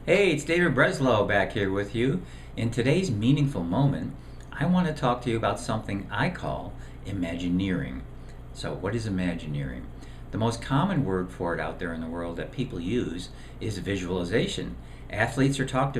Hey, it's David Breslow back here with you. In today's meaningful moment, I want to talk to you about something I call Imagineering. So, what is Imagineering? The most common word for it out there in the world that people use is visualization. Athletes are taught to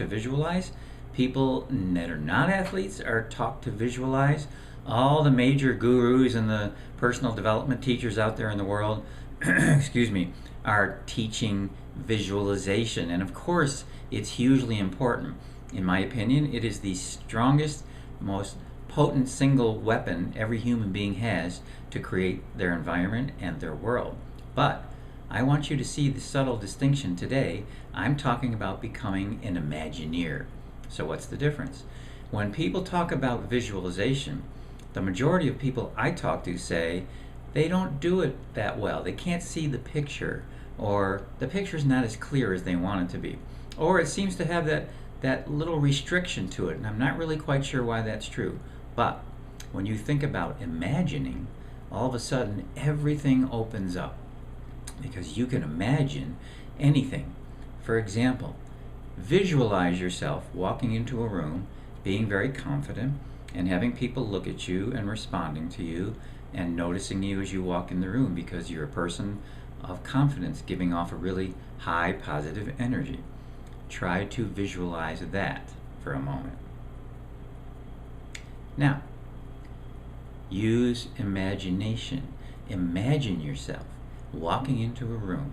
visualize. People that are not athletes are taught to visualize. All the major gurus and the personal development teachers out there in the world, excuse me, are teaching visualization. And of course, it's hugely important. In my opinion, it is the strongest, most potent single weapon every human being has to create their environment and their world. But I want you to see the subtle distinction today. I'm talking about becoming an Imagineer. So, what's the difference? When people talk about visualization, the majority of people I talk to say they don't do it that well. They can't see the picture, or the picture's not as clear as they want it to be, or it seems to have that little restriction to it, and I'm not really quite sure why that's true. But when you think about imagining, all of a sudden everything opens up because you can imagine anything. For example, visualize yourself walking into a room, being very confident, and having people look at you and responding to you and noticing you as you walk in the room because you're a person of confidence, giving off a really high positive energy. Try to visualize that for a moment. Now, use imagination. Imagine yourself walking into a room,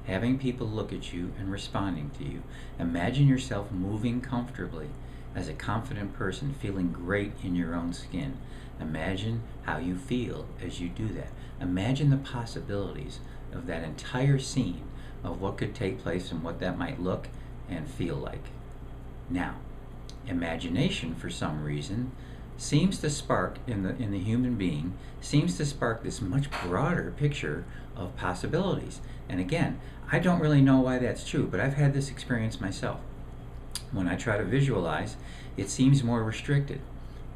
having people look at you and responding to you. Imagine yourself moving comfortably as a confident person, feeling great in your own skin. Imagine how you feel as you do that. Imagine the possibilities of that entire scene, of what could take place and what that might look and feel like. Now, imagination, for some reason, seems to spark in the human being, seems to spark this much broader picture of possibilities. And again, I don't really know why that's true, but I've had this experience myself. When I try to visualize, it seems more restricted.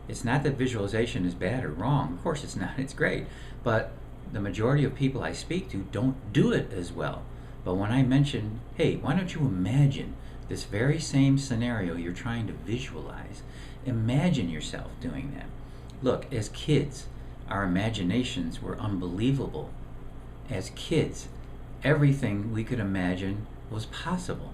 It's not that visualization is bad or wrong. Of course it's not. It's great. But the majority of people I speak to don't do it as well. But when I mention, hey, why don't you imagine this very same scenario you're trying to visualize? Imagine yourself doing that. Look, as kids, our imaginations were unbelievable. As kids, everything we could imagine was possible.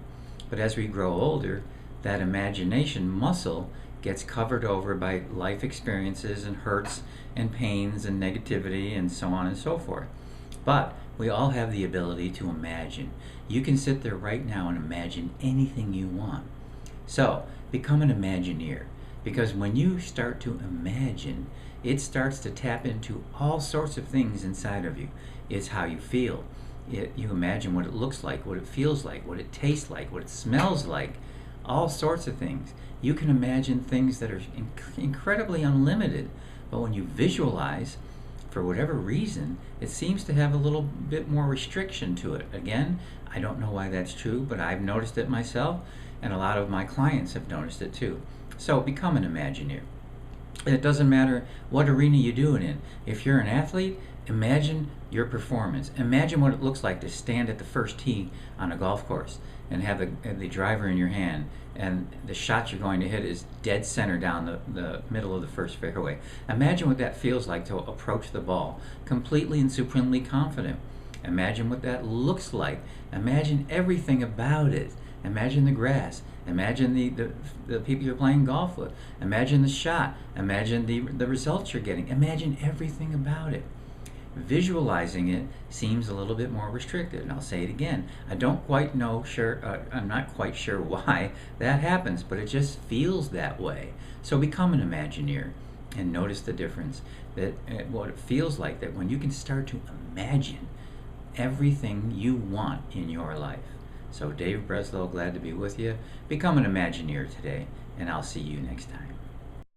But as we grow older, that imagination muscle gets covered over by life experiences and hurts and pains and negativity and so on and so forth. But we all have the ability to imagine. You can sit there right now and imagine anything you want. So, become an Imagineer. Because when you start to imagine, it starts to tap into all sorts of things inside of you. It's how you feel. You imagine what it looks like, what it feels like, what it tastes like, what it smells like, all sorts of things. You can imagine things that are incredibly unlimited, but when you visualize, for whatever reason, it seems to have a little bit more restriction to it. Again, I don't know why that's true, but I've noticed it myself, and a lot of my clients have noticed it too. So become an Imagineer. And it doesn't matter what arena you do it in. If you're an athlete, imagine your performance. Imagine what it looks like to stand at the first tee on a golf course and have the driver in your hand, and the shot you're going to hit is dead center down the middle of the first fairway. Imagine what that feels like to approach the ball completely and supremely confident. Imagine what that looks like. Imagine everything about it. Imagine the grass. Imagine the people you're playing golf with. Imagine the shot. Imagine the results you're getting. Imagine everything about it. Visualizing it seems a little bit more restricted, and I'll say it again. I'm not quite sure why that happens, but it just feels that way. So become an Imagineer and notice the difference, that what it feels like, that when you can start to imagine everything you want in your life. So Dave Breslow, glad to be with you. Become an Imagineer today, and I'll see you next time.